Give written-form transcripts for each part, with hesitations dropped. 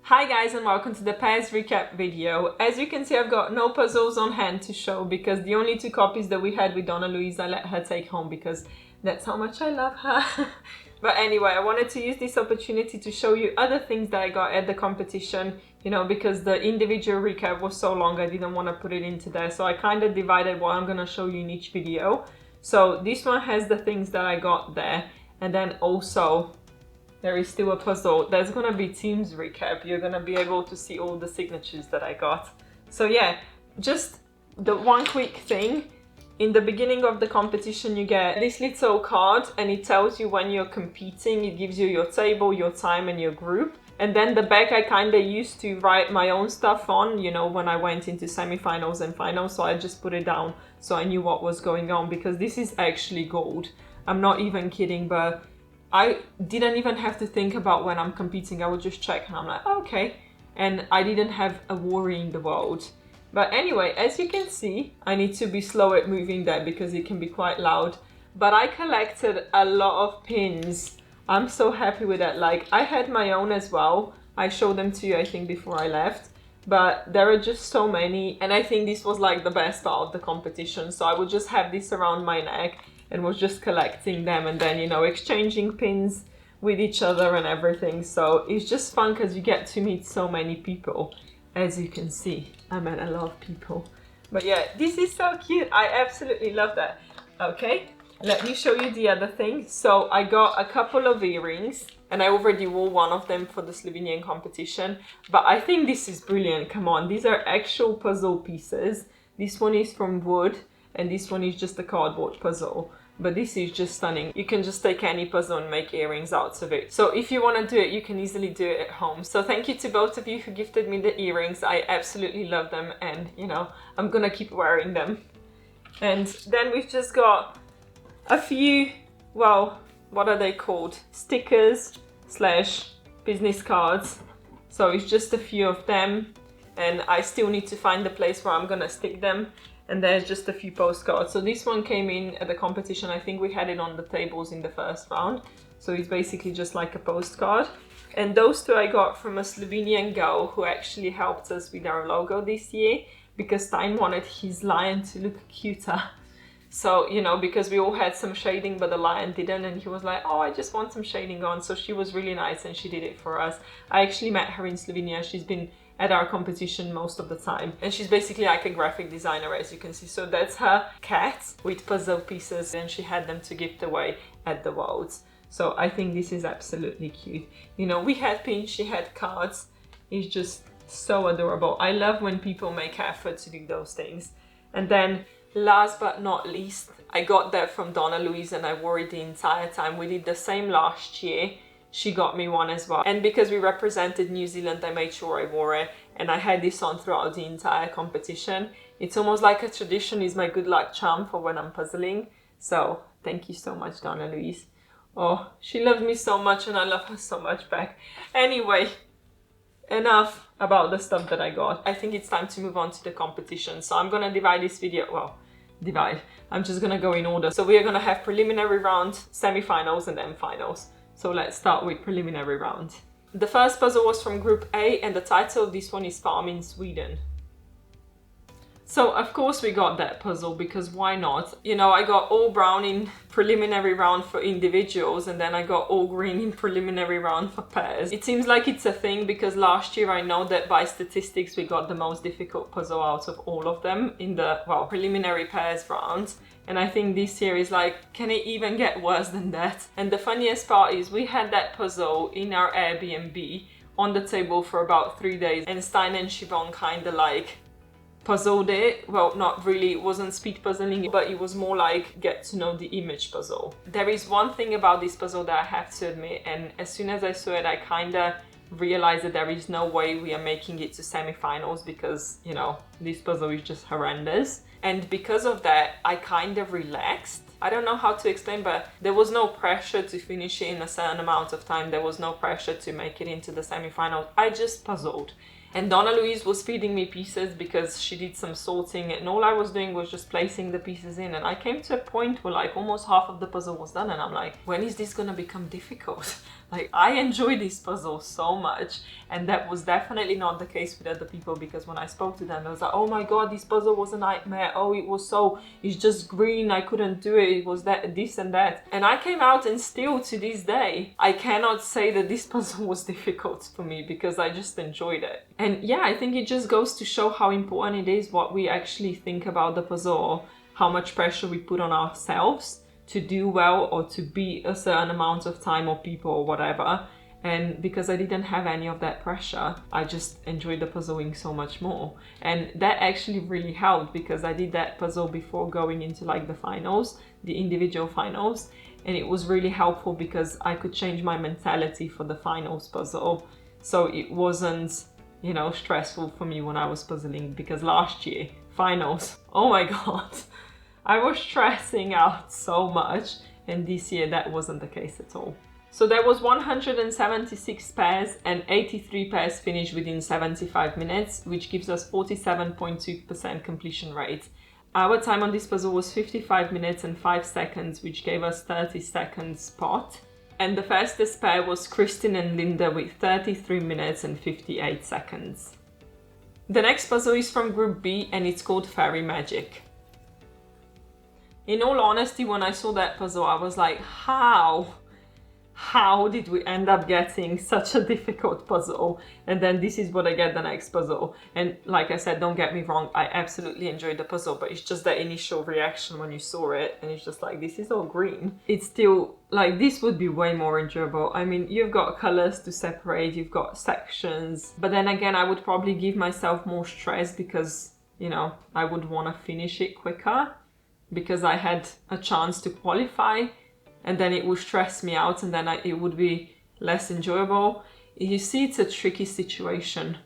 Hi guys and welcome to the pairs recap video. As you can see, I've got no puzzles on hand to show because the only two copies that we had with Donna Louise I let her take home because that's how much I love her. But anyway, I wanted to use this opportunity to show you other things that I got at the competition, you know, because the individual recap was so long I didn't want to put it into there. So I kind of divided what I'm going to show you in each video. So this one has the things that I got there, and then also there is still a puzzle. There's gonna be teams recap. You're gonna be able to see all the signatures that I got. So yeah, just the one quick thing. In the beginning of the competition, you get this little card and it tells you when you're competing. It gives you your table, your time and your group. And then the back I kind of used to write my own stuff on, you know, when I went into semi-finals and finals. So I just put it down so I knew what was going on because this is actually gold. I'm not even kidding, but I didn't even have to think about when I'm competing. I would just check and I'm like, oh, okay. And I didn't have a worry in the world. But anyway, as you can see, I need to be slow at moving there because it can be quite loud. But I collected a lot of pins. I'm so happy with that. Like, I had my own as well. I showed them to you, I think, before I left. But there are just so many. And I think this was like the best part of the competition. So I would just have this around my neck and was just collecting them and then, you know, exchanging pins with each other and everything. So it's just fun because you get to meet so many people. As you can see, I met a lot of people. But yeah, this is so cute. I absolutely love that. Okay, let me show you the other thing. So I got a couple of earrings and I already wore one of them for the Slovenian competition. But I think this is brilliant. Come on, these are actual puzzle pieces. This one is from wood. And this one is just a cardboard puzzle. But this is just stunning. You can just take any puzzle and make earrings out of it. So if you want to do it, you can easily do it at home. So thank you to both of you who gifted me the earrings. I absolutely love them and, you know, I'm gonna keep wearing them. And then we've just got a few, well, what are they called? Stickers / business cards. So it's just a few of them. And I still need to find the place where I'm gonna stick them. And there's just a few postcards. So this one came in at the competition. I think we had it on the tables in the first round. So it's basically just like a postcard. And those two I got from a Slovenian girl who actually helped us with our logo this year because Stein wanted his lion to look cuter. So, you know, because we all had some shading, but the lion didn't. And he was like, oh, I just want some shading on. So she was really nice and she did it for us. I actually met her in Slovenia. She's been at our competition most of the time. And she's basically like a graphic designer, as you can see. So that's her cat with puzzle pieces and she had them to gift away at the Worlds. So I think this is absolutely cute. You know, we had pins, she had cards. It's just so adorable. I love when people make effort to do those things. And then last but not least, I got that from Donna Louise and I wore it the entire time. We did the same last year. She got me one as well. And because we represented New Zealand, I made sure I wore it. And I had this on throughout the entire competition. It's almost like a tradition, is my good luck charm for when I'm puzzling. So thank you so much, Donna Louise. Oh, she loves me so much and I love her so much back. Anyway, enough about the stuff that I got. I think it's time to move on to the competition. So I'm gonna divide this video, I'm just gonna go in order. So we are gonna have preliminary round, semi-finals and then finals. So let's start with preliminary round. The first puzzle was from Group A and the title of this one is Farm in Sweden. So of course we got that puzzle because why not? You know, I got all brown in preliminary round for individuals and then I got all green in preliminary round for pairs. It seems like it's a thing because last year I know that by statistics we got the most difficult puzzle out of all of them in the, well, preliminary pairs round. And I think this year is like, can it even get worse than that? And the funniest part is we had that puzzle in our Airbnb on the table for about 3 days and Stein and Siobhan kind of like puzzled it. Well, not really, it wasn't speed puzzling, but it was more like get to know the image puzzle. There is one thing about this puzzle that I have to admit, and as soon as I saw it, I kind of realized that there is no way we are making it to semi-finals because, you know, this puzzle is just horrendous. And because of that, I kind of relaxed. I don't know how to explain, but there was no pressure to finish it in a certain amount of time. There was no pressure to make it into the semi-final. I just puzzled. And Donna Louise was feeding me pieces because she did some sorting, and all I was doing was just placing the pieces in. And I came to a point where like almost half of the puzzle was done, and I'm like, when is this gonna become difficult? Like, I enjoy this puzzle so much, and that was definitely not the case with other people, because when I spoke to them, I was like, oh my god, this puzzle was a nightmare. Oh, it's just green, I couldn't do it, it was this and that. And I came out, and still to this day, I cannot say that this puzzle was difficult for me, because I just enjoyed it. And yeah, I think it just goes to show how important it is what we actually think about the puzzle, how much pressure we put on ourselves to do well or to beat a certain amount of time or people or whatever. And because I didn't have any of that pressure, I just enjoyed the puzzling so much more. And that actually really helped, because I did that puzzle before going into like the finals, the individual finals, and it was really helpful because I could change my mentality for the finals puzzle. So it wasn't, you know, stressful for me when I was puzzling, because last year, finals, oh my god, I was stressing out so much, and this year that wasn't the case at all. So there was 176 pairs and 83 pairs finished within 75 minutes, which gives us 47.2% completion rate. Our time on this puzzle was 55 minutes and 5 seconds, which gave us 30 seconds spot. And the fastest pair was Kristin and Linda with 33 minutes and 58 seconds. The next puzzle is from Group B, and it's called Fairy Magic. In all honesty, when I saw that puzzle, I was like, how did we end up getting such a difficult puzzle? And then this is what I get the next puzzle. And like I said, don't get me wrong, I absolutely enjoyed the puzzle, but it's just that initial reaction when you saw it, and it's just like, this is all green. It's still like, this would be way more enjoyable. I mean, you've got colors to separate, you've got sections, but then again, I would probably give myself more stress because, you know, I would want to finish it quicker, because I had a chance to qualify, and then it would stress me out, and then it would be less enjoyable. You see, it's a tricky situation.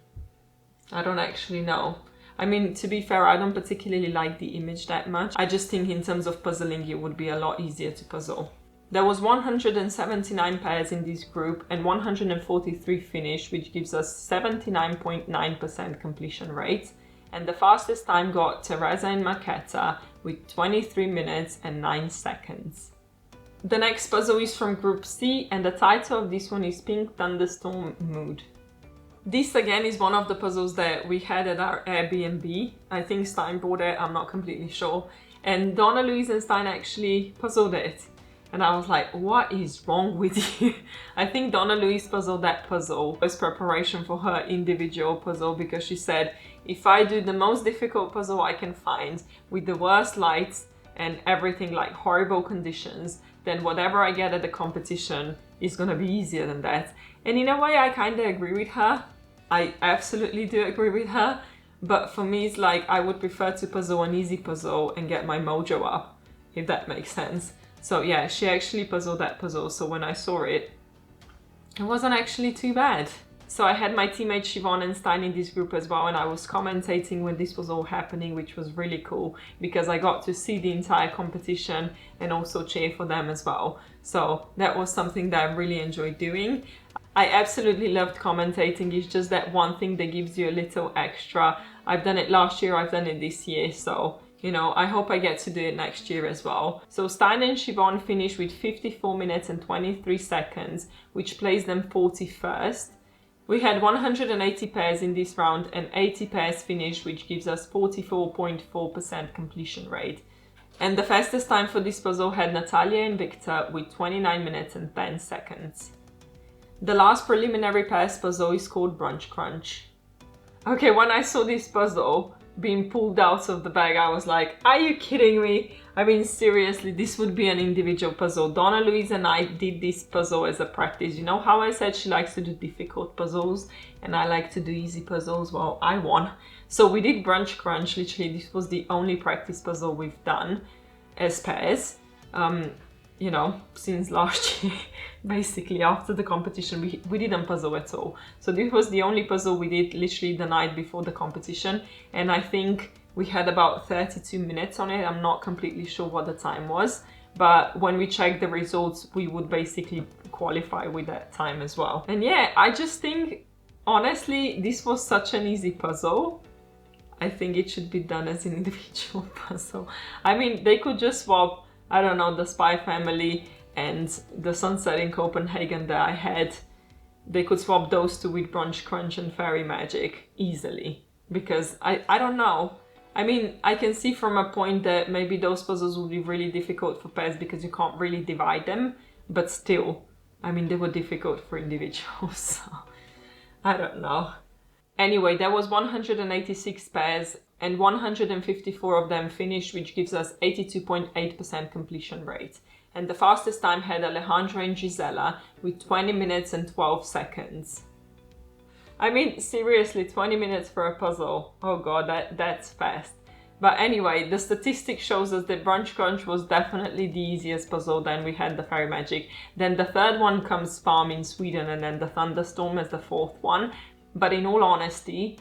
I don't actually know. I mean, to be fair, I don't particularly like the image that much. I just think in terms of puzzling, it would be a lot easier to puzzle. There was 179 pairs in this group and 143 finished, which gives us 79.9% completion rate. And the fastest time got Teresa and Marketa with 23 minutes and 9 seconds. The next puzzle is from Group C, and the title of this one is Pink Thunderstorm Mood. This again is one of the puzzles that we had at our Airbnb. I think Stein bought it, I'm not completely sure. And Donna Louise and Stein actually puzzled it. And I was like, what is wrong with you? I think Donna Louise puzzled that puzzle as preparation for her individual puzzle, because she said, if I do the most difficult puzzle I can find with the worst lights and everything, like horrible conditions, then whatever I get at the competition is gonna be easier than that. And in a way, I kind of agree with her. I absolutely do agree with her. But for me, it's like, I would prefer to puzzle an easy puzzle and get my mojo up, if that makes sense. So yeah, she actually puzzled that puzzle. So when I saw it, it wasn't actually too bad. So I had my teammate Siobhan and Stein in this group as well, and I was commentating when this was all happening, which was really cool because I got to see the entire competition and also cheer for them as well. So that was something that I really enjoyed doing. I absolutely loved commentating. It's just that one thing that gives you a little extra. I've done it last year, I've done it this year, so you know, I hope I get to do it next year as well. So Stein and Siobhan finished with 54 minutes and 23 seconds, which placed them 41st. We had 180 pairs in this round and 80 pairs finished, which gives us 44.4% completion rate. And the fastest time for this puzzle had Natalia and Victor with 29 minutes and 10 seconds. The last preliminary pairs puzzle is called Brunch Crunch. Okay, when I saw this puzzle being pulled out of the bag, I was like, are you kidding me? I mean, seriously, this would be an individual puzzle. Donna Louise and I did this puzzle as a practice. You know how I said she likes to do difficult puzzles and I like to do easy puzzles? Well, I won. So we did Brunch Crunch. Literally, this was the only practice puzzle we've done as pairs. You know, since last year, basically after the competition, we didn't puzzle at all. So this was the only puzzle we did literally the night before the competition. And I think we had about 32 minutes on it. I'm not completely sure what the time was, but when we check the results, we would basically qualify with that time as well. And yeah, I just think, honestly, this was such an easy puzzle. I think it should be done as an individual puzzle. I mean, they could just swap, I don't know, the Spy Family and the Sunset in Copenhagen that I had. They could swap those two with Brunch Crunch and Fairy Magic easily. Because I don't know. I mean, I can see from a point that maybe those puzzles would be really difficult for pairs because you can't really divide them. But still, I mean, they were difficult for individuals. So I don't know. Anyway, there was 186 pairs and 154 of them finished, which gives us 82.8% completion rate. And the fastest time had Alejandro and Gisela with 20 minutes and 12 seconds. I mean, seriously, 20 minutes for a puzzle. Oh god, that's fast. But anyway, the statistic shows us that Brunch Crunch was definitely the easiest puzzle. Then we had the Fairy Magic. Then the third one comes Farm in Sweden, and then the Thunderstorm as the fourth one. But in all honesty,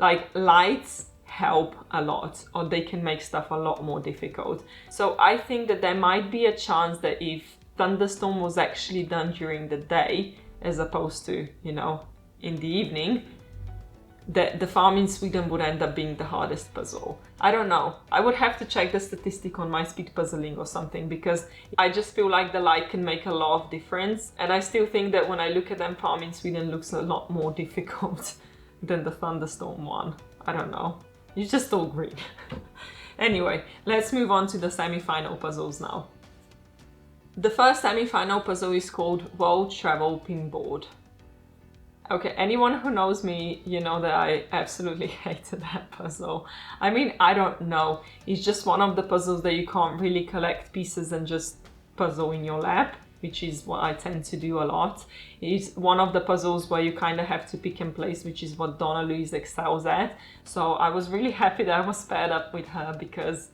like, lights help a lot, or they can make stuff a lot more difficult. So I think that there might be a chance that if Thunderstorm was actually done during the day, as opposed to, you know, in the evening, that the Farm in Sweden would end up being the hardest puzzle. I don't know. I would have to check the statistic on my speed puzzling or something, because I just feel like the light can make a lot of difference. And I still think that when I look at them, Farm in Sweden looks a lot more difficult than the Thunderstorm one. I don't know. You just all green. Anyway, let's move on to the semi-final puzzles now. The first semi-final puzzle is called World Travel Pinboard. Okay, anyone who knows me, you know that I absolutely hated that puzzle. I mean, I don't know. It's just one of the puzzles that you can't really collect pieces and just puzzle in your lap, which is what I tend to do a lot. It's one of the puzzles where you kind of have to pick and place, which is what Donna Louise excels at. So I was really happy that I was paired up with her because,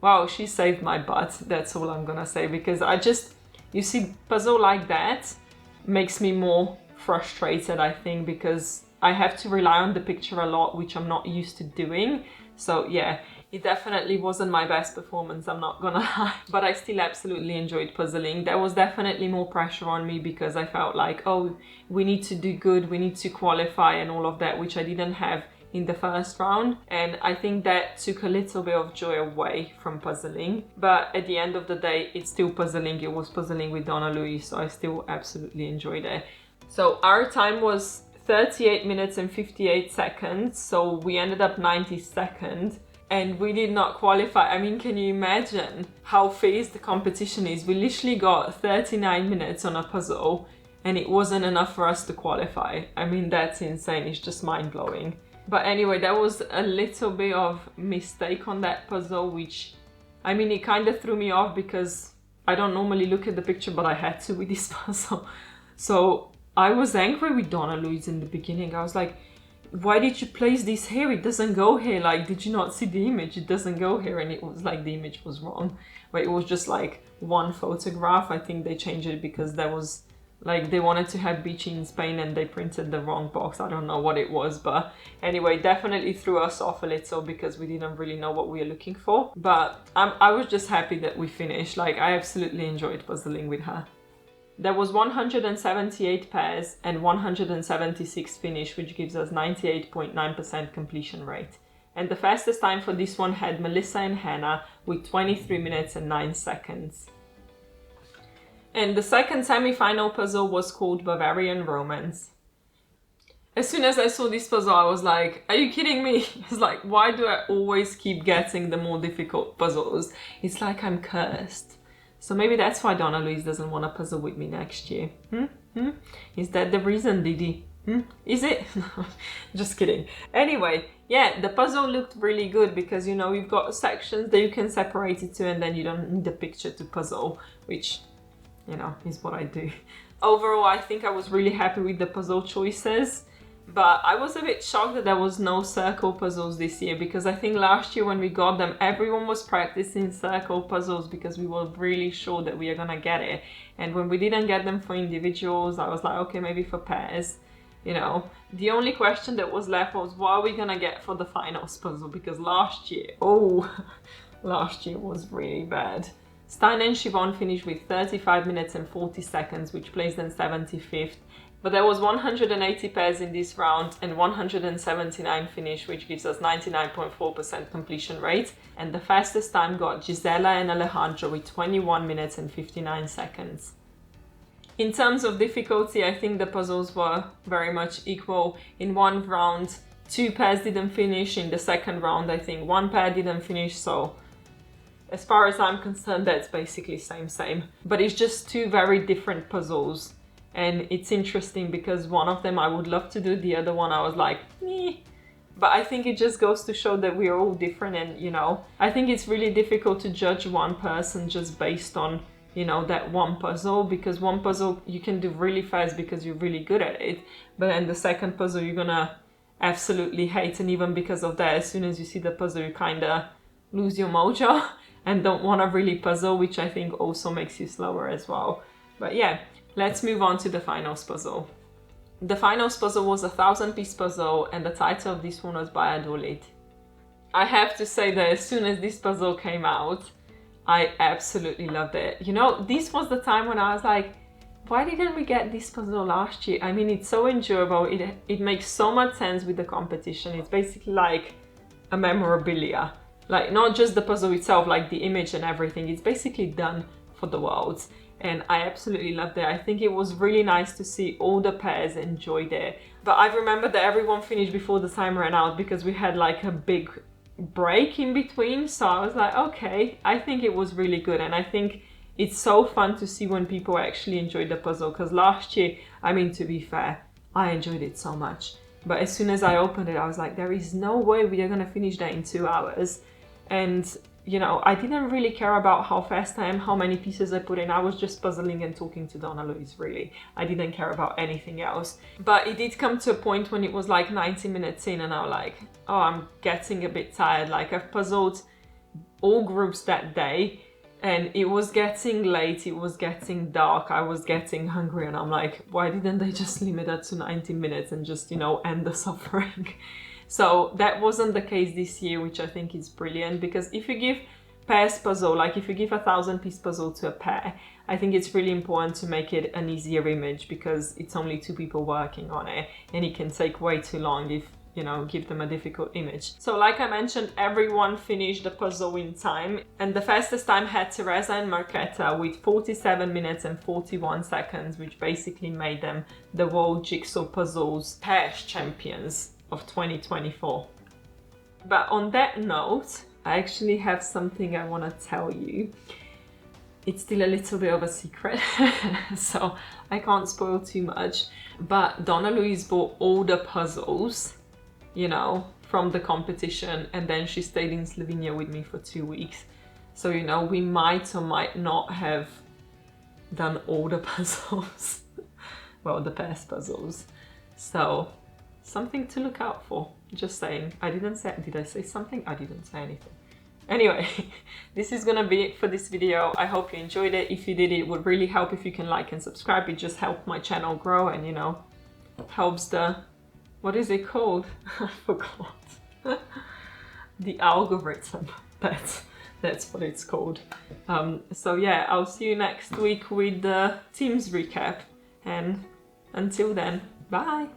wow, she saved my butt. That's all I'm gonna say, because you see, puzzle like that makes me more frustrated, I think, because I have to rely on the picture a lot, which I'm not used to doing. So yeah, it definitely wasn't my best performance, I'm not gonna lie, but I still absolutely enjoyed puzzling. There was definitely more pressure on me because I felt like, oh, we need to do good, we need to qualify and all of that, which I didn't have in the first round. And I think that took a little bit of joy away from puzzling. But at the end of the day, it's still puzzling. It was puzzling with Donna Louise, so I still absolutely enjoyed it. So our time was 38 minutes and 58 seconds. So we ended up 92nd and we did not qualify. I mean, can you imagine how fast the competition is? We literally got 39 minutes on a puzzle and it wasn't enough for us to qualify. I mean, that's insane. It's just mind-blowing. But anyway, there was a little bit of mistake on that puzzle, which, I mean, it kind of threw me off because I don't normally look at the picture, but I had to with this puzzle. So I was angry with Donna Louise in the beginning. I was like, why did you place this here? It doesn't go here. Like, did you not see the image? It doesn't go here. And it was like the image was wrong. But it was just like one photograph. I think they changed it because there was like, they wanted to have beach in Spain and they printed the wrong box. I don't know what it was, but anyway, definitely threw us off a little because we didn't really know what we were looking for. But I was just happy that we finished. Like, I absolutely enjoyed puzzling with her. There was 178 pairs and 176 finish, which gives us 98.9% completion rate. And the fastest time for this one had Melissa and Hannah with 23 minutes and 9 seconds. And the second semi-final puzzle was called Bavarian Romance. As soon as I saw this puzzle, I was like, are you kidding me? It's like, why do I always keep getting the more difficult puzzles? It's like I'm cursed. So maybe that's why Donna Louise doesn't want to puzzle with me next year. Is that the reason, Didi? Is it? Just kidding. Anyway, yeah, the puzzle looked really good because, you know, you've got sections that you can separate it to and then you don't need a picture to puzzle, which, you know, is what I do. Overall, I think I was really happy with the puzzle choices, but I was a bit shocked that there was no circle puzzles this year because I think last year when we got them, everyone was practicing circle puzzles because we were really sure that we are gonna get it. And when we didn't get them for individuals, I was like, okay, maybe for pairs. You know, the only question that was left was, what are we gonna get for the finals puzzle? Because last year, last year was really bad. Stein and Siobhan finished with 35 minutes and 40 seconds, which placed them 75th. But there was 180 pairs in this round and 179 finish, which gives us 99.4% completion rate. And the fastest time got Gisela and Alejandro with 21 minutes and 59 seconds. In terms of difficulty, I think the puzzles were very much equal. In one round, 2 pairs didn't finish. In the second round, I think 1 pair didn't finish. So as far as I'm concerned, that's basically same. But it's just 2 very different puzzles. And it's interesting because one of them I would love to do, the other one I was like, meh. But I think it just goes to show that we're all different, and you know, I think it's really difficult to judge one person just based on, you know, that one puzzle, because one puzzle you can do really fast because you're really good at it, but then the second puzzle you're gonna absolutely hate, and even because of that, as soon as you see the puzzle you kinda lose your mojo and don't want to really puzzle, which I think also makes you slower as well. But yeah, let's move on to the finals puzzle. The finals puzzle was a 1,000-piece puzzle, and the title of this one was Valladolid. I have to say that as soon as this puzzle came out, I absolutely loved it. You know, this was the time when I was like, why didn't we get this puzzle last year? I mean, it's so enjoyable. It makes so much sense with the competition. It's basically like a memorabilia. Like, not just the puzzle itself, like the image and everything. It's basically done for the world. And I absolutely loved it. I think it was really nice to see all the pairs enjoyed it. But I remember that everyone finished before the time ran out because we had like a big break in between. So I was like, okay, I think it was really good. And I think it's so fun to see when people actually enjoy the puzzle. Because last year, I mean, to be fair, I enjoyed it so much. But as soon as I opened it, I was like, there is no way we are going to finish that in 2 hours. And you know, I didn't really care about how fast I am, how many pieces I put in. I was just puzzling and talking to Donna Louise, really. I didn't care about anything else. But it did come to a point when it was like 90 minutes in and I was like, oh, I'm getting a bit tired. Like, I've puzzled all groups that day and it was getting late, it was getting dark, I was getting hungry, and I'm like, why didn't they just limit that to 90 minutes and just, you know, end the suffering? So that wasn't the case this year, which I think is brilliant, because if you give pairs puzzle, like if you give a 1,000-piece puzzle to a pair, I think it's really important to make it an easier image, because it's only 2 people working on it and it can take way too long if, you know, give them a difficult image. So like I mentioned, everyone finished the puzzle in time, and the fastest time had Teresa and Marquetta with 47 minutes and 41 seconds, which basically made them the World Jigsaw Puzzles Pairs Champions of 2024. But on that note, I actually have something I want to tell you. It's still a little bit of a secret, so I can't spoil too much. But Donna Louise bought all the puzzles, you know, from the competition, and then she stayed in Slovenia with me for 2 weeks. So, you know, we might or might not have done all the puzzles. Well, the pairs puzzles. So something to look out for. Just saying. Did I say something? I didn't say anything. Anyway, this is gonna be it for this video. I hope you enjoyed it. If you did, it would really help if you can like and subscribe. It just helps my channel grow, and, you know, helps the, what is it called? I forgot. The algorithm. That's what it's called. So yeah, I'll see you next week with the teams recap, and until then, bye.